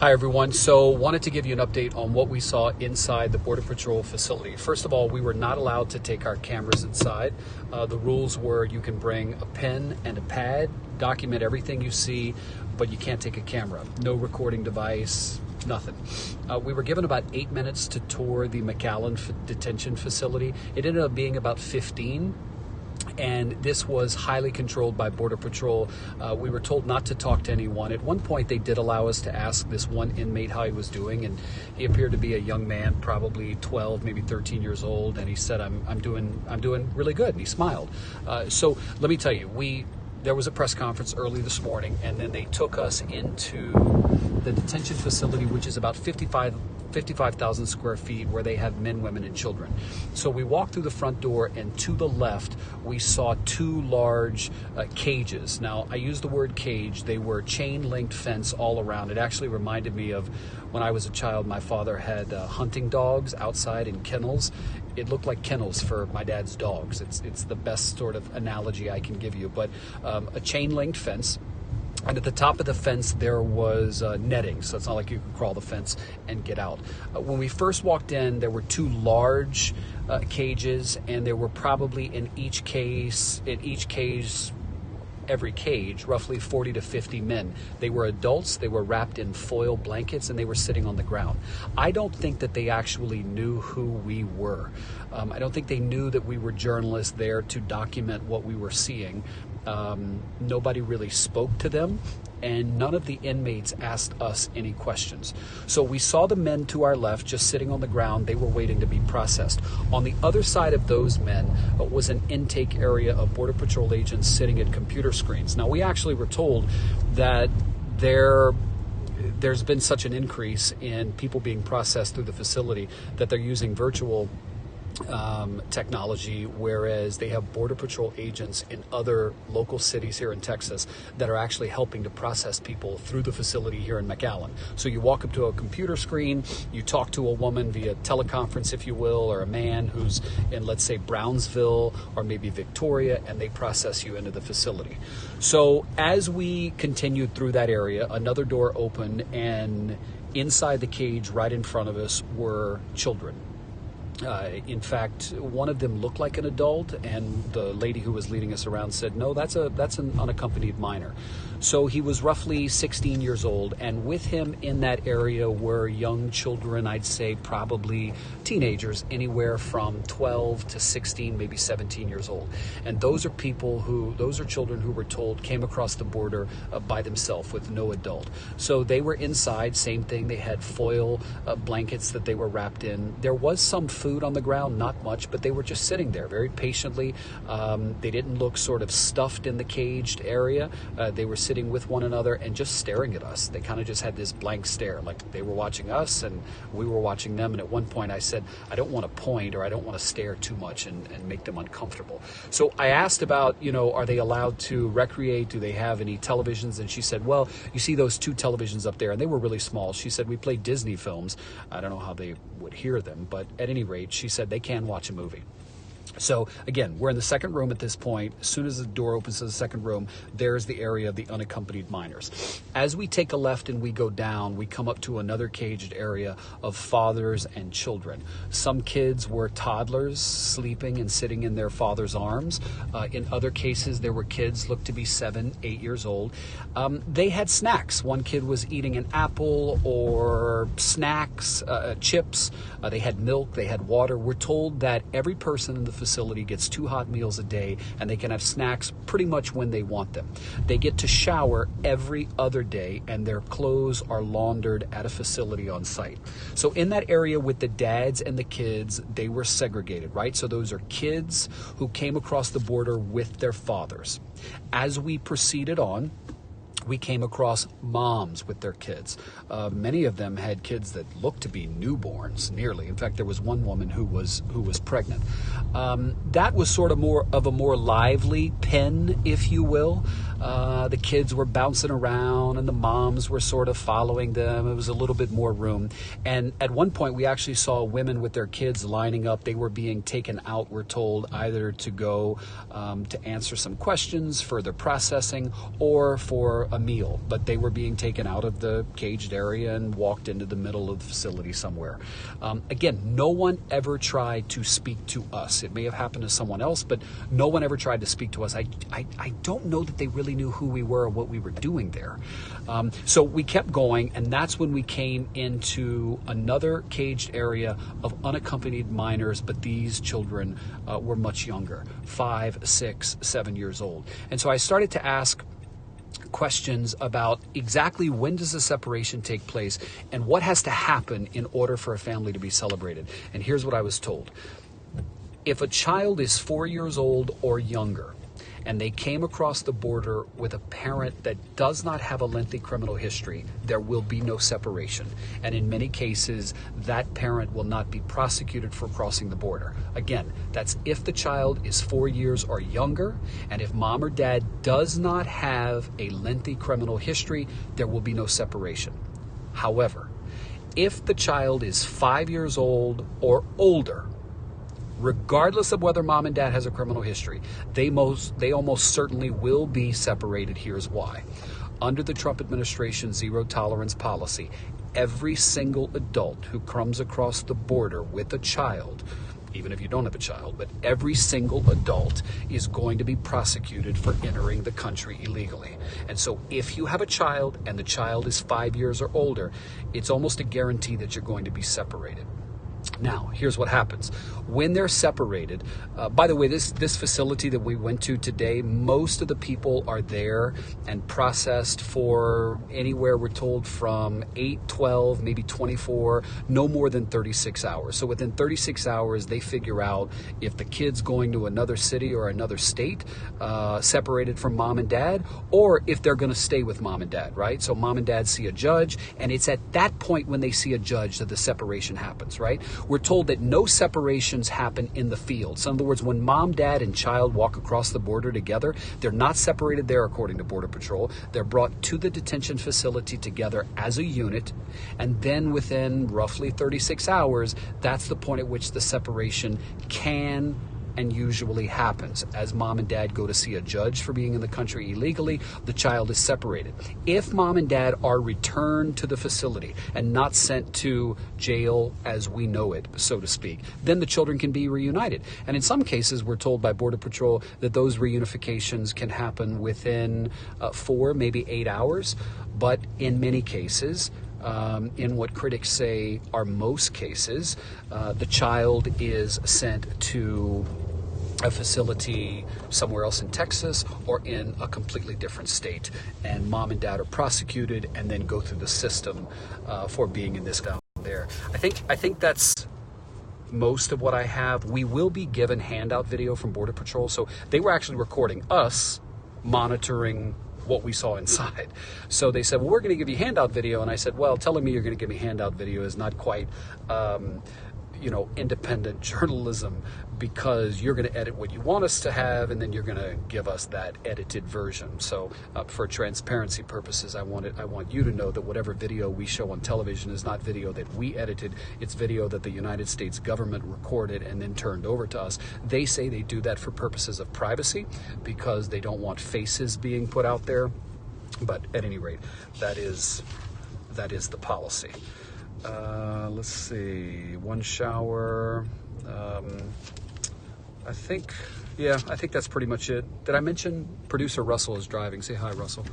Hi everyone. So wanted to give you an update on what we saw inside the Border Patrol facility. First of all, we were not allowed to take our cameras inside. The rules were you can bring a pen and a pad, document everything you see, but you can't take a camera. No recording device, nothing. We were given about 8 minutes to tour the McAllen detention facility. It ended up being about 15. And this was highly controlled by Border Patrol. We were told not to talk to anyone. At one point, they did allow us to ask this one inmate how he was doing, and he appeared to be a young man, probably 12, maybe 13 years old. And he said, "I'm doing really good." And he smiled. So let me tell you, there was a press conference early this morning, and then they took us into the detention facility, which is about 55,000 square feet, where they have men, women, and children. So we walked through the front door, and to the left, we saw two large cages. Now, I use the word cage. They were chain-linked fence all around. It actually reminded me of when I was a child, my father had hunting dogs outside in kennels. It looked like kennels for my dad's dogs. It's the best sort of analogy I can give you, but a chain-linked fence. And at the top of the fence, there was netting, so it's not like you could crawl the fence and get out. When we first walked in, there were two large cages, and there were probably in each cage, every cage, roughly 40 to 50 men. They were adults, they were wrapped in foil blankets, and they were sitting on the ground. I don't think that they actually knew who we were. I don't think they knew that we were journalists there to document what we were seeing. Nobody really spoke to them, and none of the inmates asked us any questions. So we saw the men to our left just sitting on the ground. They were waiting to be processed. On the other side of those men was an intake area of Border Patrol agents sitting at computer screens. Now, we actually were told that there's been such an increase in people being processed through the facility that they're using virtual technology, whereas they have Border Patrol agents in other local cities here in Texas that are actually helping to process people through the facility here in McAllen. So you walk up to a computer screen, you talk to a woman via teleconference, if you will, or a man who's in, let's say, Brownsville or maybe Victoria, and they process you into the facility. So as we continued through that area, another door opened, and inside the cage right in front of us were children. In fact, one of them looked like an adult, and the lady who was leading us around said, "No, that's an unaccompanied minor." So he was roughly 16 years old, and with him in that area were young children, I'd say probably teenagers, anywhere from 12 to 16, maybe 17 years old. And those are children who were told came across the border by themselves with no adult. So they were inside, same thing. They had foil blankets that they were wrapped in. There was some food on the ground, not much, but they were just sitting there very patiently. They didn't look sort of stuffed in the caged area. They were sitting with one another and just staring at us. They kind of just had this blank stare, like they were watching us and we were watching them. And at one point I said, I don't want to point, or I don't want to stare too much and make them uncomfortable. So I asked about, are they allowed to recreate? Do they have any televisions? And she said, well, you see those two televisions up there, and they were really small. She said, we play Disney films. I don't know how they would hear them, but at any rate, she said they can watch a movie. So again, we're in the second room at this point. As soon as the door opens to the second room, there's the area of the unaccompanied minors. As we take a left and we go down, we come up to another caged area of fathers and children. Some kids were toddlers sleeping and sitting in their father's arms. In other cases, there were kids looked to be 7, 8 years old. They had snacks. One kid was eating an apple or snacks, chips. They had milk, they had water. We're told that every person in the facility gets 2 hot meals a day, and they can have snacks pretty much when they want them. They get to shower every other day, and their clothes are laundered at a facility on site. So in that area with the dads and the kids, they were segregated, right? So those are kids who came across the border with their fathers. As we proceeded on, we came across moms with their kids. Many of them had kids that looked to be newborns, nearly. In fact, there was one woman who was pregnant. That was sort of more of a more lively pen, if you will. The kids were bouncing around, and the moms were sort of following them. It was a little bit more room. And at one point, we actually saw women with their kids lining up. They were being taken out, we're told, either to go to answer some questions, further processing, or for a meal, but they were being taken out of the caged area and walked into the middle of the facility somewhere. Again, no one ever tried to speak to us. It may have happened to someone else, but no one ever tried to speak to us. I don't know that they really knew who we were or what we were doing there. So we kept going, and that's when we came into another caged area of unaccompanied minors, but these children were much younger, 5, 6, 7 years old. And so I started to ask questions about exactly when does the separation take place and what has to happen in order for a family to be celebrated. And here's what I was told. If a child is 4 years old or younger, and they came across the border with a parent that does not have a lengthy criminal history, there will be no separation. And in many cases, that parent will not be prosecuted for crossing the border. Again, that's if the child is 4 years or younger, and if mom or dad does not have a lengthy criminal history, there will be no separation. However, if the child is 5 years old or older, regardless of whether mom and dad has a criminal history, they almost certainly will be separated. Here's why. Under the Trump administration zero tolerance policy, every single adult who comes across the border with a child, even if you don't have a child, but every single adult is going to be prosecuted for entering the country illegally. And so if you have a child and the child is 5 years or older, it's almost a guarantee that you're going to be separated. Now, here's what happens. When they're separated, by the way, this facility that we went to today, most of the people are there and processed for anywhere, we're told, from 8, 12, maybe 24, no more than 36 hours. So within 36 hours, they figure out if the kid's going to another city or another state, separated from mom and dad, or if they're going to stay with mom and dad, right? So mom and dad see a judge, and it's at that point when they see a judge that the separation happens, right? We're told that no separations happen in the field. So in other words, when mom, dad, and child walk across the border together, they're not separated there according to Border Patrol. They're brought to the detention facility together as a unit, and then within roughly 36 hours, that's the point at which the separation can and usually happens. As mom and dad go to see a judge for being in the country illegally, the child is separated. If mom and dad are returned to the facility and not sent to jail as we know it, so to speak, then the children can be reunited. And in some cases, we're told by Border Patrol that those reunifications can happen within 4, maybe 8 hours. But in many cases, in what critics say are most cases, the child is sent to a facility somewhere else in Texas or in a completely different state, and mom and dad are prosecuted and then go through the system for being in this down there. I think that's most of what I have. We will be given handout video from Border Patrol, so they were actually recording us monitoring what we saw inside. So they said, well, we're going to give you handout video. And I said, well, telling me you're going to give me handout video is not quite, independent journalism, because you're going to edit what you want us to have, and then you're going to give us that edited version. So for transparency purposes, I want you to know that whatever video we show on television is not video that we edited. It's video that the United States government recorded and then turned over to us. They say they do that for purposes of privacy because they don't want faces being put out there. But at any rate, that is the policy. Let's see, one shower. I think that's pretty much it. Did I mention producer Russell is driving? Say hi, Russell.